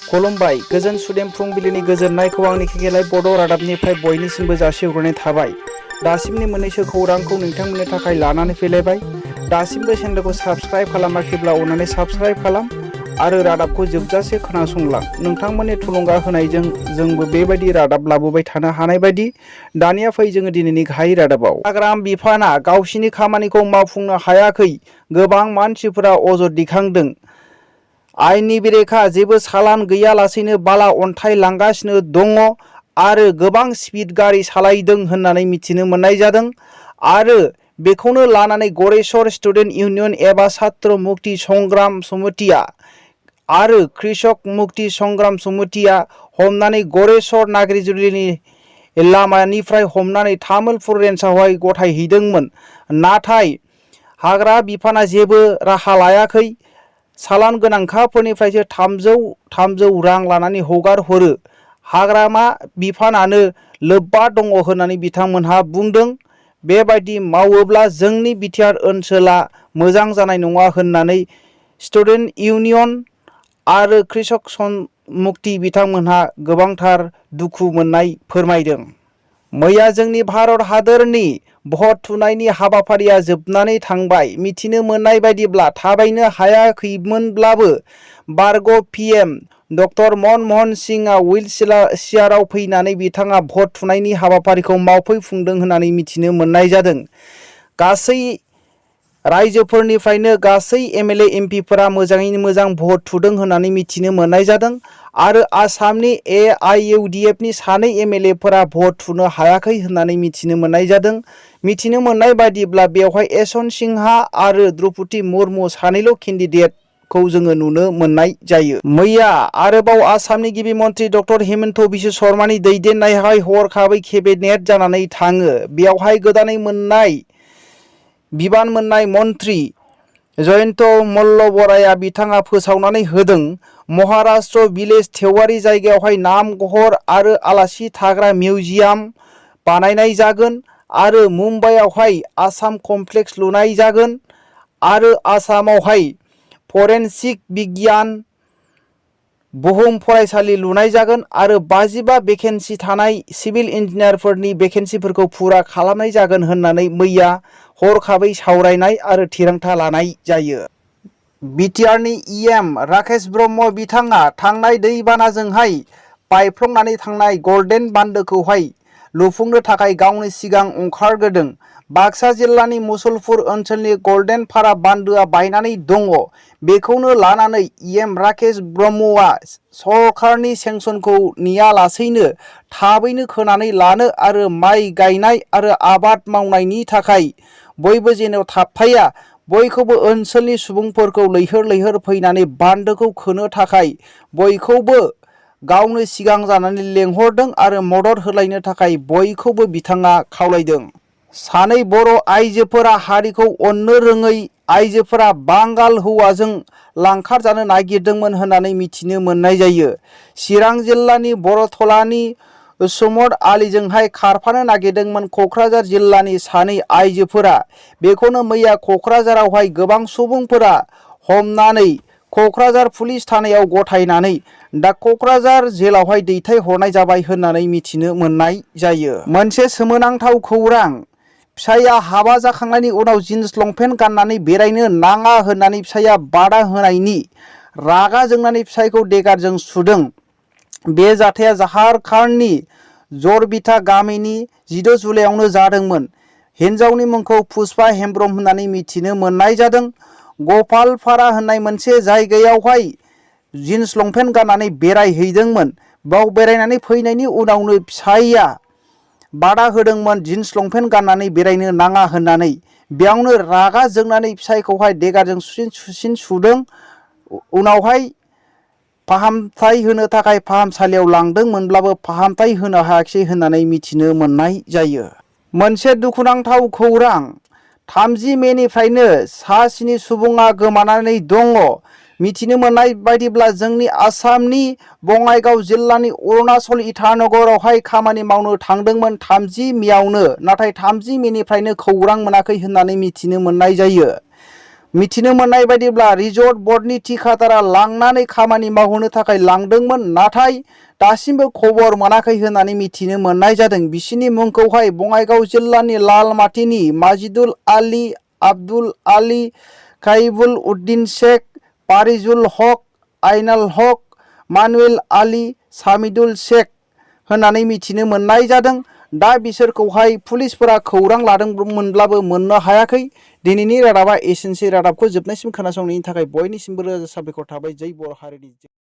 खुलुमबाय गोजोन सुदेम फुंबिलिनि गोजोननायखौ आंनि खेखेलाय बड' रादाबनिफ्राय बयनिसिमबो जासिहरनाय थाबाय। दासिमनि मोननैसो खौरांखौ नोंथांमोननि थाखाय लानानै फैलायबाय। दासिमबो चेनेलखौ साबस्क्राइब खालामाखैब्ला अननानै साबस्क्राइब खालाम आरो रादाबखौ जोबजासे खोनासंलां। नोंथांमोननि थुलुंगा होनायजों जोंबो बेबायदि रादाब लाबोबाय थानो हानाय बायदि। दानिया फै जोङो दिनैनि गाहाय रादाबाव। हाग्रा बिफाना गावसिनि खामानिखौ मावफुंनो हायाखै, गोबां मानसिफोरा अजद दिखांदों। आयेननि बेरेखा जेबो सालान गैयालासेनो बाला अन्थाइ लांगासिनो दङ आरो गोबां स्पिड गारि सालायदों होननानै मिथिनो मोननाय जादों। आरो बेखौनो लानानै गरेस्वर स्टुडेन्ट इउनियन एबा छात्र मुक्ति संग्राम समितिया आरो कृषक मुक्ति संग्राम समितिया हमनानै गरेस्वर नागिरजुलिनि लामानिफ्राय हमनानै तामुलपुर रेन्जआवहाय गथायहैदोंमोन। नाथाय हाग्रा बिफाना जेबो राहा लायाखै। सालान गोनांखाफोरनिफ्रायसो 300 रां लानानै हगार हरो। हाग्रामा बिफानानो लोब्बा दङ होननानै बिथांमोनहा बुंदों। बेबायदि मावोब्ला जोंनि बिटिआर ओनसोला मोजां जानाय नङा होननानै स्टुडेन्ट इउनियन आरो कृषक मुक्ति बिथांमोनहा गोबांथार दुखु मोननाय फोरमायदों। मैया जोंनि भारत हादरनि भट थुनायनि हाबाफारिया जोबनानै थांबाय। मिथिनो मोननाय बायदिब्ला थाबायनो हायाखैमोनब्लाबो बारग' पिएम डक्टर मनमोहन सिंहआ व्हील चेयाराव फैनानै बिथाङा भट थुनायनि हाबाफारिखौ मावफैफुंदों होननानै मिथिनो मोननाय जादों। गासै रायजोफोरनिफ्रायनो गासै एमएलए एमपिफोरा मोजाङैनो मोजां भट थुदों होननानै मिथिनो मोननाय जादों। आरो आसामनि AIUDFनि सानै एमएलएफोरा भट थुनो हायाखै होननानै मिथिनो मोननाय जादों। मिथिनो मोननाय बायदिब्ला बेवहाय यशवन्त सिन्हा आरो द्रौपदी मुर्मु सानैल' केन्डिडेटखौ जोङो नुनो मोननाय जायो। मैया आरोबाव आसामनि गिबि मन्थ्रि डक्टर हिमन्त बिश्व शर्मानि दैदेननायावहाय हरखाबै केबिनेट जानानै थाङो। बेवहाय गोदानै बिबान मोननाय मन्थ्रि जयन्त मल्ल बराया बिथाङा फोसावनानै होदों। महाराष्ट्र भिलेज टेवारि जायगायावहाय नामघर आरो आलासि थाग्रा मिउजियाम बानायनाय जागोन आरो मुम्बाइआवहाय आसाम कमप्लेक्स लुनाय जागोन आरो आसामावहाय फरेनसिक बिगियान बुहुम फरायसालि लुनाय जागोन आरो 55 भेकेन्सि थानाय सिभिल इन्जिनियारफोरनि भेकेन्सिफोरखौ फुरा खालामनाय जागोन होननानै मैया हरखाबै सावरायनाय आरो थिरांथा लानाय जायो। बिटिआरनि EM राकेश ब्रह्म बिथाङा थांनाय दैबानाजोंहाय बायफ्लंनानै थांनाय गल्डेन बान्दोखौहाय लुफुंनो थाखाय गावनो सिगां ओंखारग्रोदों। बाक्सा जिल्लानि मुसलपुर ओनसोलनि गल्डेन फारा बान्दोआ बायनानै दङ। बेखौनो लानानै EM राकेश ब्रह्मआ सरकारनि सेंसनखौ नेयालासेनो थाबैनो खोनानै लानो आरो माइ गायनाय आरो आबाद मावनायनि थाखाय बयबो जेन' थाबथाया, बयखौबो ओनसोलनि सुबुंफोरखौ लैहोर लैहोर फैनानै बान्दोखौ खोनो थाखाय बयखौबो गावनो सिगां जानानै लेंहरदों आरो मदद होलायनो थाखाय बयखौबो बिथाङा खावलायदों। सानै बर' आइजोफोरा हारिखौ अननो रोङै आइजोफोरा बांगाल हौवाजों लांखारजानो नागिरदोंमोन होननानै मिथिनो मोननाय जायो। चिरां जिल्लानि बरथलानि सुमद आलीजोंहाय खारफानो नागिरदोंमोन क'क्राझार जिल्लानि सानै आइजोफोरा। बेखौनो मैया क'क्राझारावहाय गोबां सुबुंफोरा हमनानै क'क्राझार पुलिस थानायाव गथायनानै दा क'क्राझार जेलावहाय दैथायहरनाय जाबाय होननानै मिथिनो मोननाय जायो। मोनसे सोमोनांथाव खौरां, फिसाइया हाबा जाखांनायनि उनाव जिन्स लंपेन्ट गाननानै बेरायनो नाङा होननानै फिसाइया बादा होनायनि रागा जोंनानै फिसाइखौ देगारजों सुदों। बे जाथाया झारखन्डनि जरबिटा गामिनि 16 जुलाइआवनो जादोंमोन। हिन्जावनि मुंखौ पुष्पा हेम्ब्रम होननानै मिथिनो मोननाय जादों। गपालपारा होननाय मोनसे जायगायावहाय जिन्स लंपेन्ट गाननानै बेरायहैदोंमोन। बाव बेरायनानै फैनायनि उनावनो फिसाइया बादा होदोंमोन जिन्स लंपेन्ट गाननानै बेरायनो नाङा होननानै। बेयावनो रागा जोंनानै फिसाइखौहाय देगारजों सुसिन सुदों। उनावहाय फाहामथाय होनो थाखाय फाहामसालियाव लांदोंमोनब्लाबो फाहामथाय होनो हायाखिसै होननानै मिथिनो मोननाय जायो। मोनसे दुखुनांथाव खौरां, 30 मेनिफ्रायनो सा 7 सुबुङा गोमानानै दङ। मिथिनो मोननाय बायदिब्ला जोंनि आसामनि बङाइगाव जिल्लानि अरुणाचल इटानगरावहाय खामानि मावनो थांदोंमोन 30 मेयावनो। नाथाय 30 मेनिफ्रायनो खौरां मोनाखै होननानै मिथिनो मोननाय जायो। मिथिनो मोननाय बायदिब्ला रिजर्ट बर्डनि थिखादारा लांनानै खामानि मावहोनो थाखाय लांदोंमोन, नाथाय दासिमबो खबर मोनाखै होननानै मिथिनो मोननाय जादों। बिसिनि मुंखौहाय बङाइगाव जिल्लानि लालमाटिनि माजिदुल आली, आब्दुल आली, काइबुल उद्दिन शेख, पारिजुल हक, आइनाल हक, मानुएल आली, सामिदुल शेख होननानै मिथिनो मोननाय जादों। दा बिसोरखौहाय पुलिसफोरा खौरां लादोंमोनब्लाबो मोननो हायाखै। दिनैनि रादाबा एसेनोसै। रादाबखौ जोबनायसिम खोनासंनायनि थाखाय बयनिसिमबो रोजा साबायखर थाबाय। जै बर' हारिनि